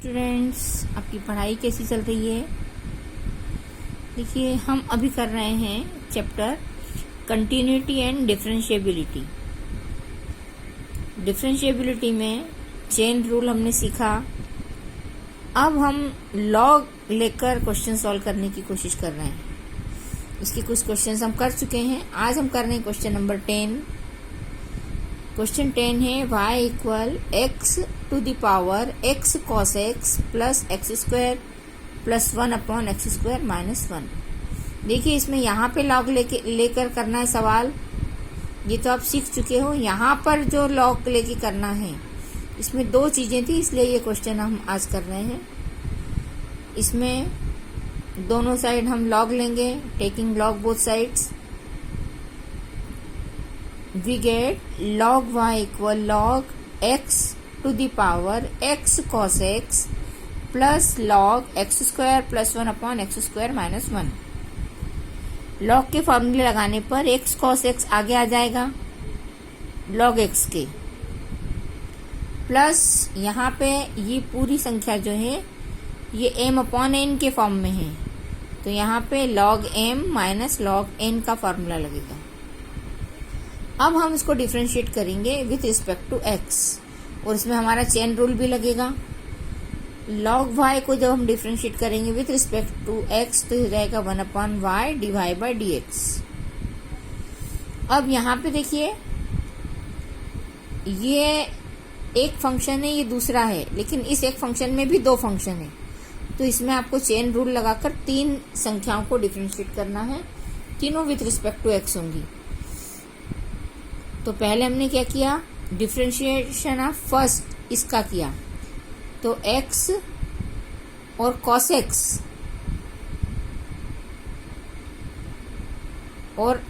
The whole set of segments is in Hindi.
स्टूडेंट्स, आपकी पढ़ाई कैसी चल रही है? देखिए, हम अभी कर रहे हैं chapter continuity and differentiability. Differentiability में चेन रूल हमने सीखा। अब हम लॉग लेकर क्वेश्चन सॉल्व करने की कोशिश कर रहे हैं। इसके कुछ क्वेश्चंस हम कर चुके हैं। आज हम कर रहे हैं क्वेश्चन नंबर 10। क्वेश्चन 10 है y equal x to the power x cos x plus x square plus 1 upon x square minus 1। देखिए, इसमें यहाँ पे लॉग लेकर करना है सवाल। ये तो आप सीख चुके हो। यहाँ पर जो लॉग लेके करना है, इसमें दो चीजें थी, इसलिए ये क्वेश्चन हम आज कर रहे हैं। इसमें दोनों साइड हम लॉग लेंगे, taking log both sides. We get log y equal log x to the power x cos x plus log x square plus 1 upon x square minus 1। log के फॉर्मूले लगाने पर x cos x आगे आ जाएगा log x के, प्लस यहाँ पे ये पूरी संख्या जो है ये m अपॉन n के फॉर्म में है, तो यहाँ पे log m minus log n का फॉर्मूला लगेगा। अब हम इसको डिफरेंशिएट करेंगे विथ रिस्पेक्ट टू x, और इसमें हमारा चेन रूल भी लगेगा। log y को जब हम डिफरेंशिएट करेंगे विथ रिस्पेक्ट टू x, तो हो जाएगा 1 upon y divide by dx। अब यहाँ पे देखिए, ये एक फंक्शन है, ये दूसरा है, लेकिन इस एक फंक्शन में भी दो फंक्शन है, तो इसमें आपको चेन रूल लगाकर तीन संख्याओं को डिफरेंशिएट करना है। तीनों विथ रिस्पेक्ट टू x होंगी। तो पहले हमने क्या किया, डिफरेंशिएशन ऑफ फर्स्ट इसका किया, तो x और cos x और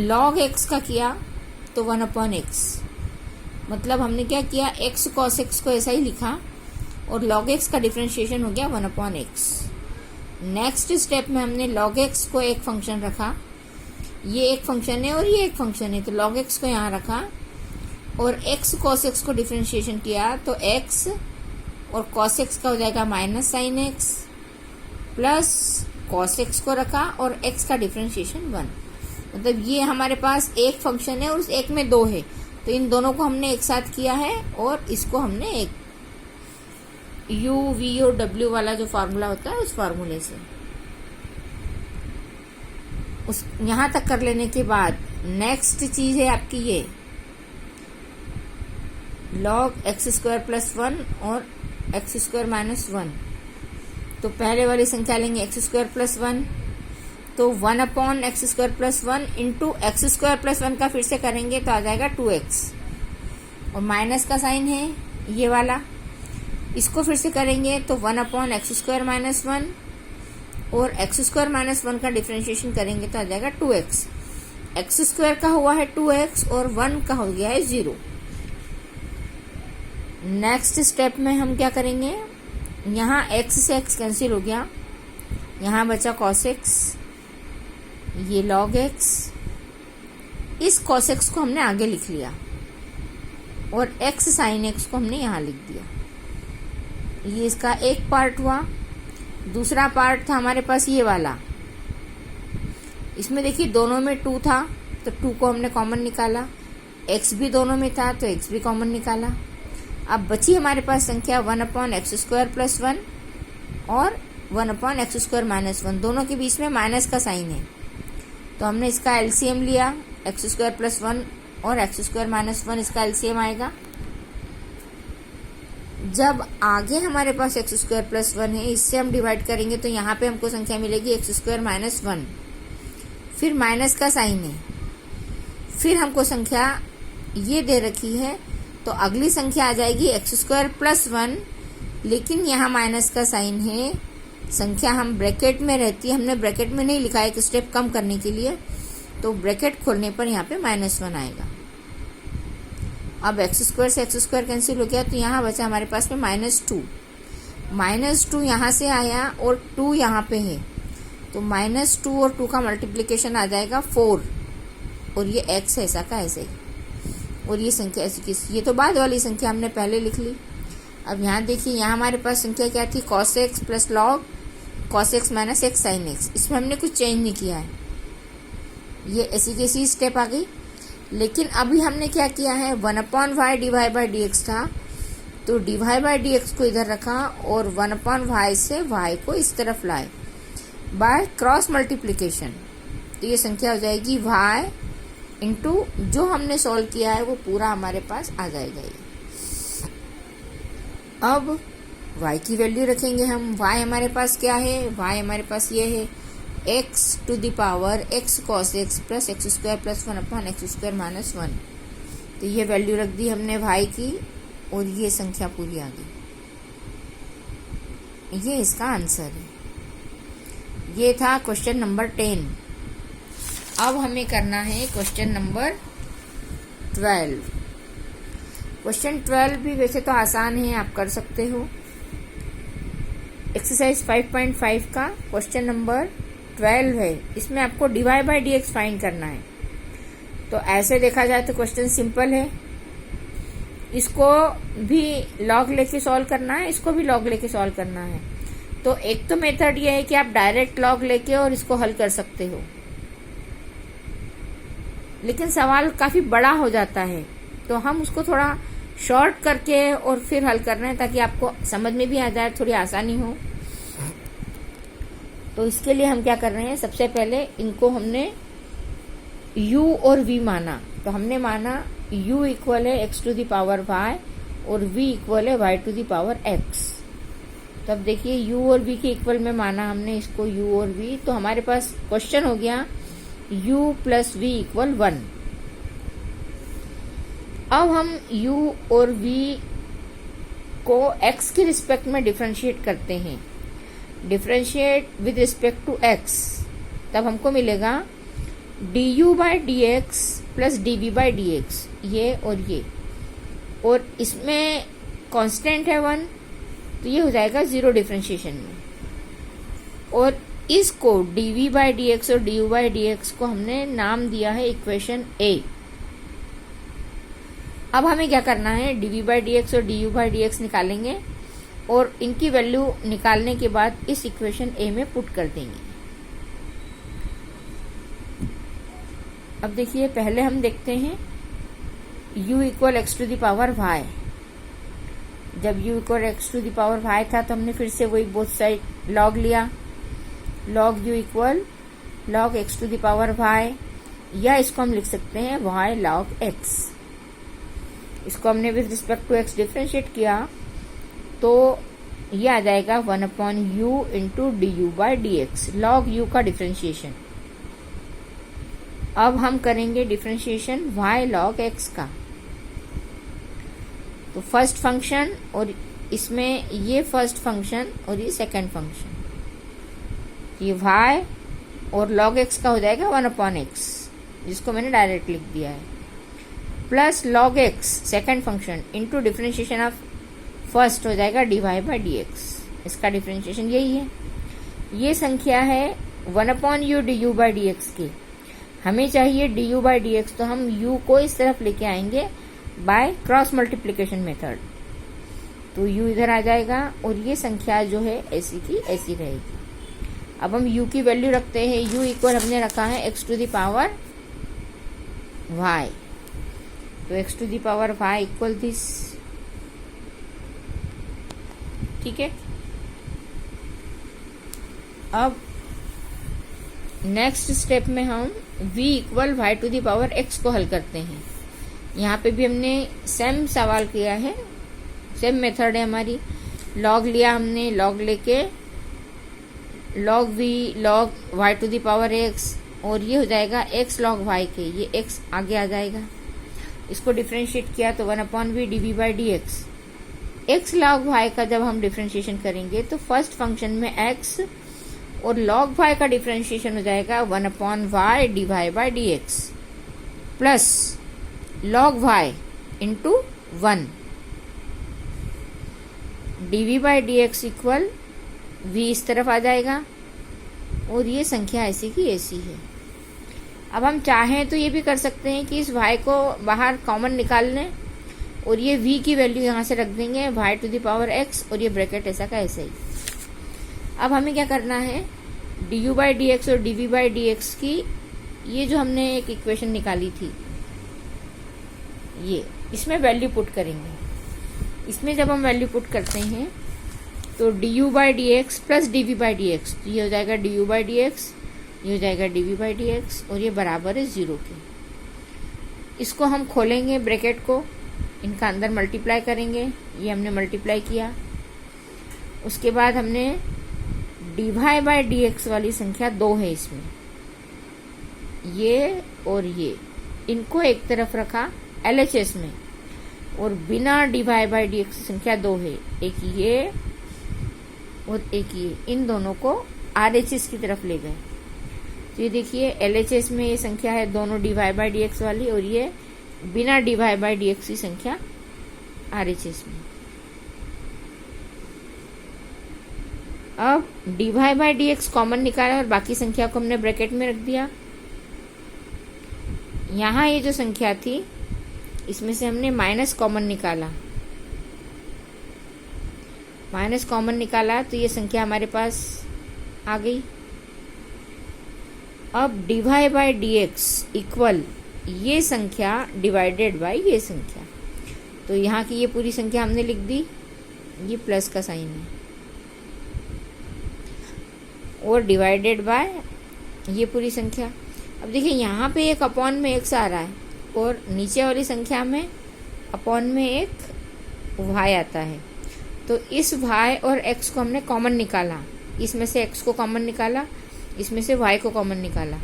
log x का किया, तो 1 अपॉन x। मतलब हमने क्या किया, x cos x को ऐसा ही लिखा और log x का डिफरेंशिएशन हो गया 1 अपॉन x। नेक्स्ट स्टेप में हमने log x को एक फंक्शन रखा, ये एक फंक्शन है और ये एक फंक्शन है, तो log x को यहाँ रखा और x cos x को डिफरेंशिएशन किया, तो x और cos x का हो जाएगा minus sine x, plus cos x को रखा और x का डिफरेंशिएशन 1। मतलब ये हमारे पास एक फंक्शन है और उस एक में दो है, तो इन दोनों को हमने एक साथ किया है और इसको हमने एक u v और w वाला जो फार्मूला होता है उस फार्मूले से उस यहां तक कर लेने के बाद नेक्स्ट चीज है आपकी ये log एक्स स्क्वायर प्लस 1 और एक्स स्क्वायर माइनस 1। तो पहले वाली संख्या लेंगे एक्स स्क्वायर प्लस 1, तो 1 upon x square plus 1 into x square plus 1 का फिर से करेंगे तो आ जाएगा 2x, और माइनस का साइन है ये वाला, इसको फिर से करेंगे तो 1 अपॉन एक्स स्क्वायर माइनस 1 और एक्स स्क्वायर माइनस 1 का डिफरेंशिएशन करेंगे तो आ जाएगा 2x। एक्स स्क्वायर का हुआ है 2x और 1 का हो गया है 0। नेक्स्ट स्टेप में हम क्या करेंगे, यहाँ x से x कैंसिल हो गया, यहाँ बचा cos x, ये log x, इस cos x को हमने आगे लिख लिया और x sin x को हमने यहाँ लिख दिया। ये इसका एक पार्ट हुआ। दूसरा पार्ट था हमारे पास ये वाला, इसमें देखिए दोनों में 2 था, तो 2 को हमने कॉमन निकाला, x भी दोनों में था तो x भी कॉमन निकाला। अब बची हमारे पास संख्या 1 अपॉन एक्स स्क्वायर प्लस 1 और 1 अपॉन एक्स स्क्वायर माइनस 1, दोनों के बीच में माइनस का साइन है, तो हमने इसका एलसीएम लिया, एक्स स्क्वायर प्लस 1 और एक्स स्क्वायर माइनस 1 इसका एलसीएम आएगा। जब आगे हमारे पास एक्स स्क्वायर प्लस 1 है, इससे हम डिवाइड करेंगे तो यहाँ पे हमको संख्या मिलेगी एक्स स्क्वायर माइनस 1, फिर माइनस का साइन है, फिर हमको संख्या ये दे रखी है, तो अगली संख्या आ जाएगी एक्स स्क्वायर प्लस 1, लेकिन यहाँ माइनस का साइन है, संख्या हम ब्रैकेट में रहती है, हमने ब्रैकेट में नहीं लिखा, एक स्टेप कम करने के लिए, तो ब्रैकेट खोलने पर यहाँ पे माइनस 1 आएगा। अब एक्स स्क्वायर से एक्स स्क्वायर कैंसिल हो गया, तो यहाँ बचा हमारे पास में -2 यहाँ से आया और 2 यहाँ पे है, तो -2 और 2 का मल्टीप्लिकेशन आ जाएगा 4, और ये x ऐसा का ऐसे ही, और ये संख्या ऐसी की, ये तो बाद वाली संख्या हमने पहले लिख ली। अब यहाँ देखिए, यहाँ हमारे पास संख्या क्या थी, cos x plus log cos x minus x sin x। इसमें हमने कुछ चेंज नहीं किया है, ये ऐसी की ऐसी स्टेप आ गई। लेकिन अभी हमने क्या किया है, 1/y divide by d x था, तो डिवाइड बाई डी एक्स को इधर रखा और 1/y से y को इस तरफ लाए बाय क्रॉस मल्टीप्लिकेशन। तो ये संख्या हो जाएगी y इंटू जो हमने सॉल्व किया है वो पूरा हमारे पास आ जाएगा ये। अब y की वैल्यू रखेंगे हम। y हमारे पास क्या है, y हमारे पास ये है x to the power x cos x plus x square plus 1/x² minus 1। तो ये वैल्यू रख दी हमने y की और ये संख्या पूरी आ गई। ये इसका आंसर है। ये था क्वेश्चन नंबर 10। अब हमें करना है क्वेश्चन नंबर 12। क्वेश्चन 12 भी वैसे तो आसान है, आप कर सकते हो। एक्सरसाइज 5.5 का क्वेश्चन नंबर 12 है। इसमें आपको divide by d x find करना है। तो ऐसे देखा जाए तो क्वेश्चन सिंपल है, इसको भी लॉग लेके सॉल्व करना है, इसको भी लॉग लेके सॉल्व करना है। तो एक तो मेथड ये है कि आप डायरेक्ट लॉग लेके और इसको हल कर सकते हो, लेकिन सवाल काफी बड़ा हो जाता है, तो हम उसको थोड़ा शॉर्ट करके और फिर हल करना है ताकि आपको समझ में भी आ जाए, थोड़ी आसानी हो। तो इसके लिए हम क्या कर रहे हैं, सबसे पहले इनको हमने u और v माना। तो हमने माना u इक्वल है x to the power y और v इक्वल है y to the power x। तब देखिए u और v के इक्वल में माना हमने इसको u और v। तो हमारे पास क्वेश्चन हो गया u प्लस v इक्वल 1। अब हम u और v को x के रिस्पेक्ट में डिफरेंशिएट करते हैं, differentiate with respect to x। तब हमको मिलेगा du by d x plus dv by d x, ये और इसमें कांस्टेंट है 1, तो ये हो जाएगा 0 डिफरेंशिएशन में। और इसको dv बाई डी एक्स और du बाई डी एक्स को हमने नाम दिया है इक्वेशन a। अब हमें क्या करना है, dv बाई डी एक्स और du बाई डी एक्स निकालेंगे और इनकी वैल्यू निकालने के बाद इस इक्वेशन a में पुट कर देंगे। अब देखिए, पहले हम देखते हैं u equal x to the power y। जब u equal x to the power y था तो हमने फिर से वही बोथ साइड लॉग लिया, log u equal log x to the power y, या इसको हम लिख सकते हैं y लॉग x। इसको हमने with respect to x differentiate किया तो ये आ जाएगा 1/u into du by d x, log u का डिफरेंशिएशन। अब हम करेंगे डिफरेंशिएशन y log x का। तो फर्स्ट फंक्शन और इसमें ये फर्स्ट फंक्शन और ये सेकंड फंक्शन, ये y और log x का हो जाएगा 1/x, जिसको मैंने डायरेक्ट लिख दिया है, plus log x second function into differentiation of first हो जाएगा dy बाई डी एक्स। इसका डिफरेंशिएशन यही है। ये संख्या है 1/u du by d x की। हमें चाहिए du बाई डी एक्स, तो हम u को इस तरफ लेके आएंगे बाय क्रॉस मल्टीप्लिकेशन मेथड। तो u इधर आ जाएगा और ये संख्या जो है ऐसी की ऐसी रहेगी। अब हम u की वैल्यू रखते हैं, u इक्वल हमने रखा है x to the power y। तो x to the power y equal this, ठीक है। अब नेक्स्ट स्टेप में हम v equal y to the power x को हल करते हैं। यहाँ पे भी हमने सेम सवाल किया है, सेम मेथड है हमारी। लॉग लिया हमने, लॉग लेके log v log y to the power x, और ये हो जाएगा x लॉग y के, ये x आगे आ जाएगा। इसको डिफरेंशिएट किया तो 1/v dv by d x. x log y का जब हम डिफरेंशिएशन करेंगे तो फर्स्ट फंक्शन में x और log y का डिफरेंशिएशन हो जाएगा 1/y dy by d x plus log y into 1 dv by d x equal v इस तरफ आ जाएगा और ये संख्या ऐसी की ऐसी है। अब हम चाहें तो ये भी कर सकते हैं कि इस y को बाहर कॉमन निकाल लें और ये v की वैल्यू यहाँ से रख देंगे y to the power x, और ये ब्रैकेट ऐसा का ऐसा ही। अब हमें क्या करना है, du बाई डी एक्स और dv बाई डी एक्स की ये जो हमने एक इक्वेशन निकाली थी, ये इसमें वैल्यू पुट करेंगे। इसमें जब हम वैल्यू पुट करते हैं तो du by d x plus dv by d x, तो ये हो जाएगा du बाई डी एक्स, ये हो जाएगा dv बाई डी एक्स, और ये बराबर है 0 के। इसको हम खोलेंगे ब्रैकेट को, इनका अंदर मल्टीप्लाई करेंगे, ये हमने मल्टीप्लाई किया। उसके बाद हमने dy बाई डी एक्स वाली संख्या 2 है इसमें, ये और ये, इनको एक तरफ रखा LHS में, और बिना dy बाई डी एक्स संख्या 2 है, एक ये और एक ये, इन दोनों को RHS की तरफ ले गए। तो ये देखिए LHS में ये संख्या है दोनों dy बाई डी एक्स वाली, और ये बिना dy बाई डी एक्स की संख्या RHS में। अब dy by d x common निकाला और बाकी संख्या को हमने ब्रैकेट में रख दिया। यहाँ ये जो संख्या थी इसमें से हमने माइनस कॉमन निकाला, माइनस कॉमन निकाला तो ये संख्या हमारे पास आ गई। अब dy by d x equal ये संख्या डिवाइडेड बाई ये संख्या, तो यहाँ की ये पूरी संख्या हमने लिख दी, ये प्लस का साइन है, और डिवाइडेड बाय ये पूरी संख्या। अब देखिए यहाँ पे एक अपॉन में x आ रहा है और नीचे वाली संख्या में अपॉन में एक y आता है, तो इस y और x को हमने कॉमन निकाला, इसमें से x को कॉमन निकाला, इसमें से y को कॉमन निकाला,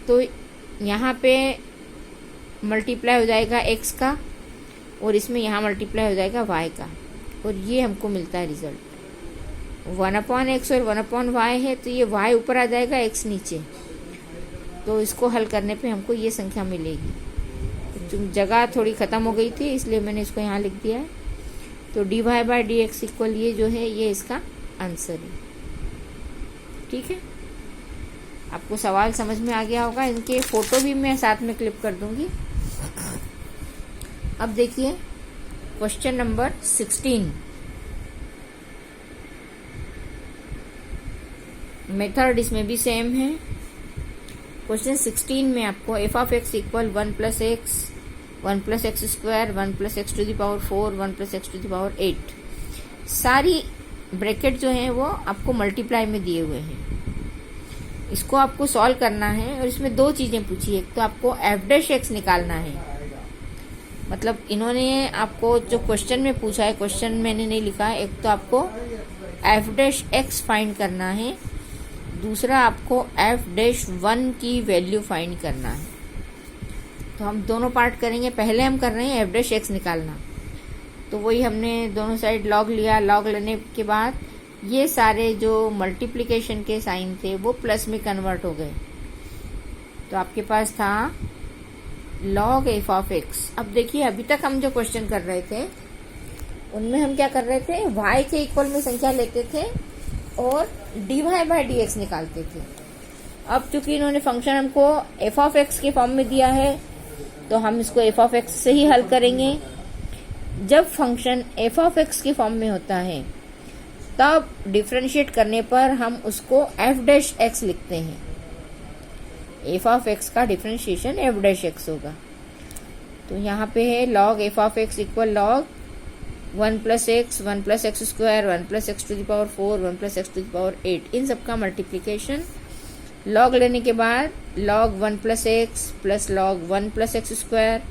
तो यहाँ पे मल्टीप्लाई हो जाएगा x का और इसमें यहाँ मल्टीप्लाई हो जाएगा y का, और ये हमको मिलता है रिजल्ट 1/x और 1/y है, तो ये y ऊपर आ जाएगा x नीचे, तो इसको हल करने पे हमको ये संख्या मिलेगी। तो जगह थोड़ी ख़त्म हो गई थी इसलिए मैंने इसको यहाँ लिख दिया है। तो dy by d x equal ये जो है ये इसका आंसर है। ठीक है, आपको सवाल समझ में आ गया होगा, इनके फोटो भी मैं साथ में क्लिप कर दूंगी। अब देखिए क्वेश्चन नंबर 16, मेथड इसमें भी सेम है। क्वेश्चन 16 में आपको f of x equal 1 plus x, 1 plus x square, 1 plus x to the power 4, 1 plus x to the power 8, सारी ब्रैकेट जो है वो आपको मल्टीप्लाई में दिए हुए हैं। इसको आपको सॉल्व करना है और इसमें दो चीजें पूछी है। एक तो आपको एफ डैश एक्स निकालना है, मतलब इन्होंने आपको जो क्वेश्चन में पूछा है, क्वेश्चन मैंने नहीं लिखा है, एक तो आपको एफ डैश एक्स फाइंड करना है, दूसरा आपको एफ डैश 1 की वैल्यू फाइंड करना है। तो हम दोनों पार्ट करेंगे। पहले हम कर रहे हैं एफ डैश एक्स निकालना, तो वही हमने दोनों साइड लॉग लिया। लॉग लेने के बाद ये सारे जो मल्टीप्लिकेशन के साइन थे वो प्लस में कन्वर्ट हो गए, तो आपके पास था लॉग एफ ऑफ एक्स। अब देखिए अभी तक हम जो क्वेश्चन कर रहे थे उनमें हम क्या कर रहे थे, y के इक्वल में संख्या लेते थे और dy बाई डी एक्स निकालते थे। अब चूंकि इन्होंने फंक्शन हमको एफ ऑफ एक्स के फॉर्म में दिया है तो हम इसको एफ ऑफ एक्स से ही हल करेंगे। जब फंक्शन एफ ऑफ एक्स के फॉर्म में होता है तब डिफरेंशिएट करने पर हम उसको एफ डैश एक्स लिखते हैं। एफ ऑफ एक्स का डिफरेंशिएशन एफ डैश एक्स होगा। तो यहाँ पे है log f of x equal log 1 plus x, 1 plus x square, 1 plus x to the power 4, 1 plus x to the power 8, इन सबका मल्टीप्लीकेशन। लॉग लेने के बाद log 1 plus x plus log 1 plus x square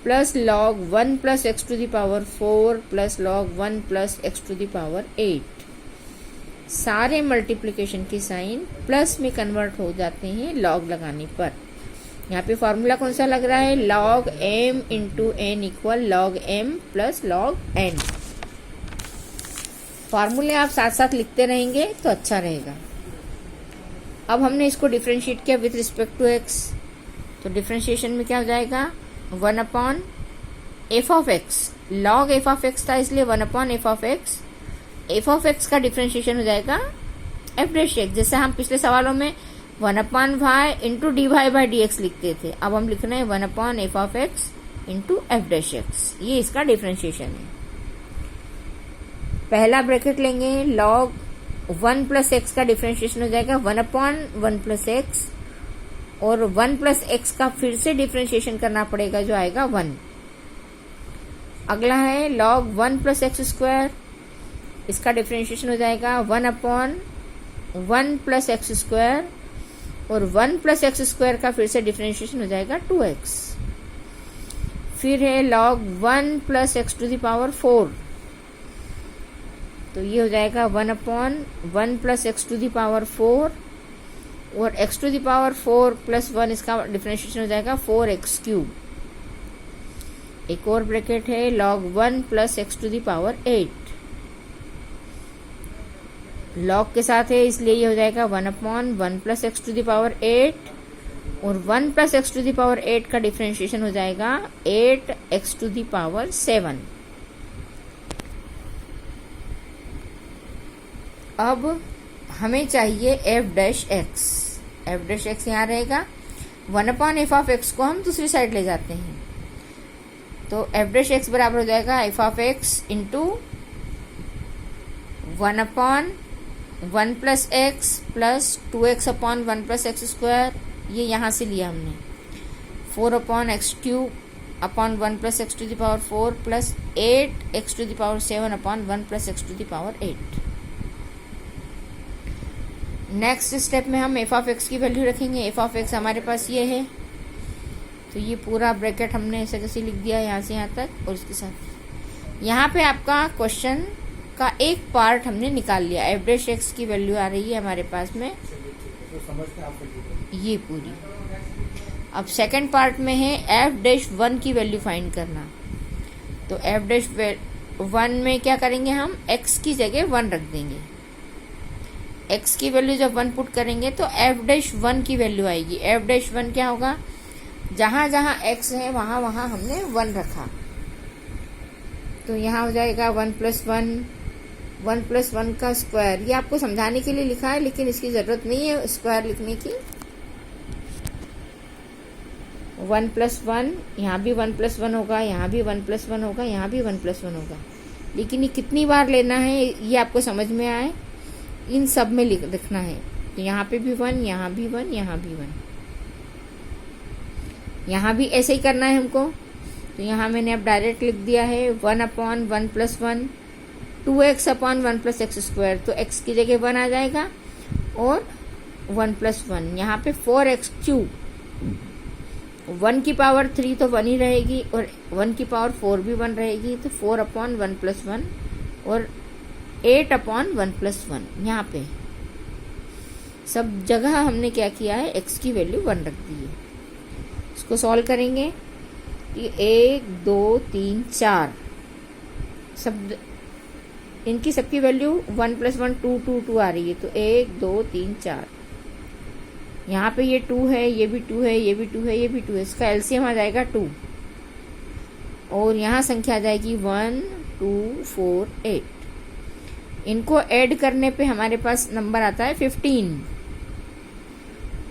plus log 1 plus x to the power 4 plus log 1 plus x to the power 8, सारे मल्टीप्लिकेशन के साइन प्लस में कन्वर्ट हो जाते हैं लॉग लगाने पर। यहाँ पे फॉर्मूला कौन सा लग रहा है, log m into n equal log m plus log n। फॉर्मूले आप साथ साथ लिखते रहेंगे तो अच्छा रहेगा। अब हमने इसको डिफरेंशिएट किया विथ रिस्पेक्ट टू x, तो डिफरेंशिएशन में क्या हो जाएगा 1 upon F of x. Log f of x था इसलिए 1 upon F of x. F of x का डिफरेंशिएशन हो जाएगा एफ डैश एक्स। जैसे हम पिछले सवालों में 1/y इंटू dy/dx लिखते थे, अब हम लिख रहे हैं 1/f(x) इंटू f'(x). ये इसका डिफ्रेंशिएशन है। पहला ब्रैकेट लेंगे, log 1 प्लस एक्स का डिफ्रेंशिएशन हो जाएगा 1/1 प्लस एक्स, और 1 प्लस एक्स का फिर से डिफ्रेंशिएशन करना पड़ेगा जो आएगा 1। अगला है log 1 प्लस एक्स स्क्वायर, इसका डिफ्रेंशिएशन हो जाएगा 1/1 प्लस एक्स स्क्वायर, और 1 प्लस एक्स स्क्वायर का फिर से डिफ्रेंशिएशन हो जाएगा 2x। फिर है log 1 plus x to the power 4, तो ये हो जाएगा 1/1 plus x to the power 4, और x to the power 4 plus 1 इसका डिफ्रेंशिएशन हो जाएगा 4x³। एक और ब्रैकेट है log 1 plus x to the power 8, log के साथ है इसलिए ये हो जाएगा 1/1 plus x to the power 8, और 1 plus x to the power 8 का डिफ्रेंशिएशन हो जाएगा 8x टू द पावर 7। अब हमें चाहिए f'(x) यहाँ रहेगा, 1/f(x) को हम दूसरी साइड ले जाते हैं, तो f'(x) बराबर हो जाएगा f(x) into 1/1 plus x plus 2x/1 plus x square, ये यहाँ से लिया हमने, 4/x³ plus x to the power 4 plus 8x to the power 7/1 plus x to the power 8। Next step में हम f(x) की वैल्यू रखेंगे। f(x) हमारे पास ये है, तो ये पूरा ब्रैकेट हमने ऐसे कैसे लिख दिया यहाँ से यहाँ तक, और इसके साथ यहाँ पे आपका क्वेश्चन का एक पार्ट हमने निकाल लिया। f'(x) की वैल्यू आ रही है हमारे पास में ये पूरी। अब सेकंड पार्ट में है f'(1) की वैल्यू फाइंड करना, तो f'(1) में क्या करेंगे, हम x की जगह 1 रख देंगे। x की वैल्यू जब 1 पुट करेंगे तो f'(1) की वैल्यू आएगी। f'(1) क्या होगा, जहां जहां x है वहां वहां हमने 1 रखा, तो यहाँ हो जाएगा 1+1 का स्क्वायर। ये आपको समझाने के लिए लिखा है, लेकिन इसकी जरूरत नहीं है स्क्वायर लिखने की। 1+1, यहाँ भी 1+1 होगा, यहाँ भी 1+1 होगा, यहाँ भी 1+1 होगा, लेकिन ये कितनी बार लेना है ये आपको समझ में आए, इन सब में लिखना है। तो यहाँ पे भी 1, यहाँ भी 1, यहाँ भी 1, यहाँ भी ऐसे ही करना है हमको। तो यहाँ मैंने अब डायरेक्ट लिख दिया है 1/1+1 2x/1 प्लस एक्स स्क्वायर, तो x की जगह 1 आ जाएगा, और 1+1 यहाँ पे 4x³, 1 की पावर 3 तो 1 ही रहेगी, और 1 की पावर 4 भी 1 रहेगी, तो 4/1+1 और 8/1+1। यहाँ पे सब जगह हमने क्या किया है, x की वैल्यू 1 रख दी है। इसको सॉल्व करेंगे, ये 1 2 3 4 सब इनकी सबकी वैल्यू 1+1 2 2 2 आ रही है, तो 1 2 3 4। यहाँ पे ये 2 है, ये भी 2 है, ये भी 2 है, ये भी 2 है, इसका एलसीएम आ जाएगा 2, और यहाँ संख्या आ जाएगी 1 2 4 8। इनको ऐड करने पे हमारे पास नंबर आता है 15।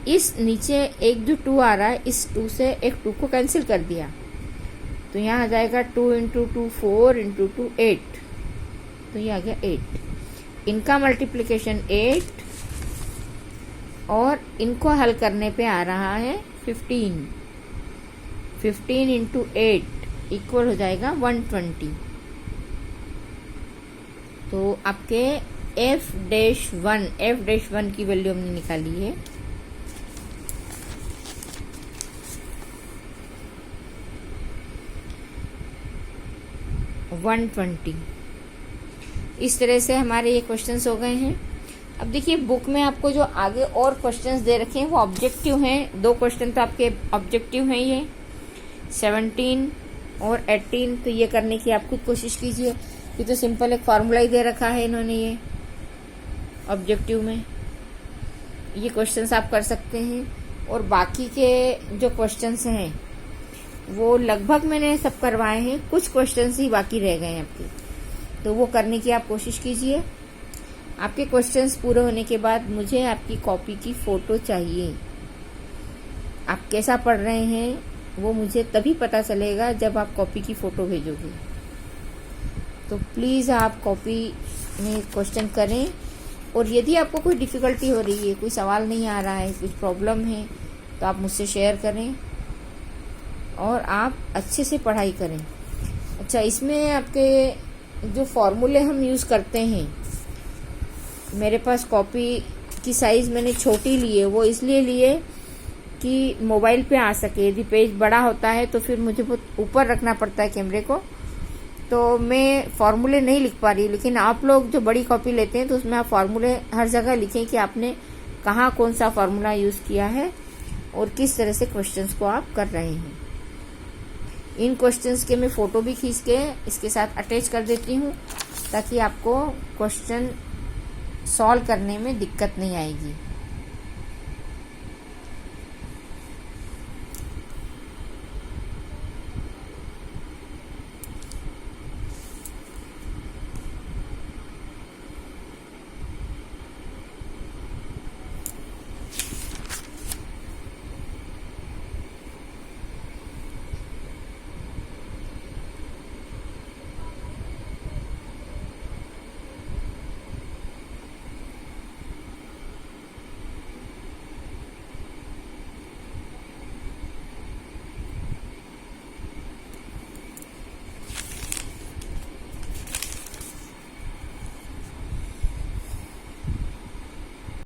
इस नीचे एक जो 2 आ रहा है, इस 2 से एक 2 को कैंसिल कर दिया, तो यहाँ आ जाएगा 2 × 2 4 × 2 8, तो ये आ गया 8। इनका मल्टीप्लिकेशन 8, और इनको हल करने पे आ रहा है 15। 15 × 8 इक्वल हो जाएगा 120। तो आपके f'1 की वैल्यू हमने निकाली है 120। इस तरह से हमारे ये क्वेश्चंस हो गए हैं। अब देखिए बुक में आपको जो आगे और क्वेश्चंस दे रखे हैं वो ऑब्जेक्टिव हैं। 2 क्वेश्चन तो आपके ऑब्जेक्टिव हैं, ये 17 और 18। तो ये करने की आप खुद कोशिश कीजिए। ये तो सिंपल एक फार्मूला ही दे रखा है इन्होंने ये ऑब्जेक्टिव में। ये क्वेश्चंस आप कर सकते हैं, और बाकी के जो क्वेश्चंस हैं वो लगभग मैंने सब करवाए हैं, कुछ क्वेश्चंस ही बाकी रह गए हैं आपके, तो वो करने की आप कोशिश कीजिए। आपके क्वेश्चंस पूरे होने के बाद मुझे आपकी कॉपी की फ़ोटो चाहिए। आप कैसा पढ़ रहे हैं वो मुझे तभी पता चलेगा जब आप कॉपी की फ़ोटो भेजोगे। तो प्लीज़ आप कॉपी में क्वेश्चन करें, और यदि आपको कोई डिफ़िकल्टी हो रही है, कोई सवाल नहीं आ रहा है, कुछ प्रॉब्लम है, तो आप मुझसे शेयर करें और आप अच्छे से पढ़ाई करें। अच्छा, इसमें आपके जो फॉर्मूले हम यूज़ करते हैं, मेरे पास कॉपी की साइज़ मैंने छोटी ली है, वो इसलिए लिए कि मोबाइल पे आ सके। यदि पेज बड़ा होता है तो फिर मुझे बहुत ऊपर रखना पड़ता है कैमरे को, तो मैं फार्मूले नहीं लिख पा रही। लेकिन आप लोग जो बड़ी कॉपी लेते हैं तो उसमें आप फार्मूले हर जगह लिखें कि आपने कहाँ कौन सा फार्मूला यूज़ किया है और किस तरह से क्वेश्चंस को आप कर रहे हैं। इन क्वेश्चंस के मैं फ़ोटो भी खींच के इसके साथ अटैच कर देती हूँ, ताकि आपको क्वेश्चन सॉल्व करने में दिक्कत नहीं आएगी।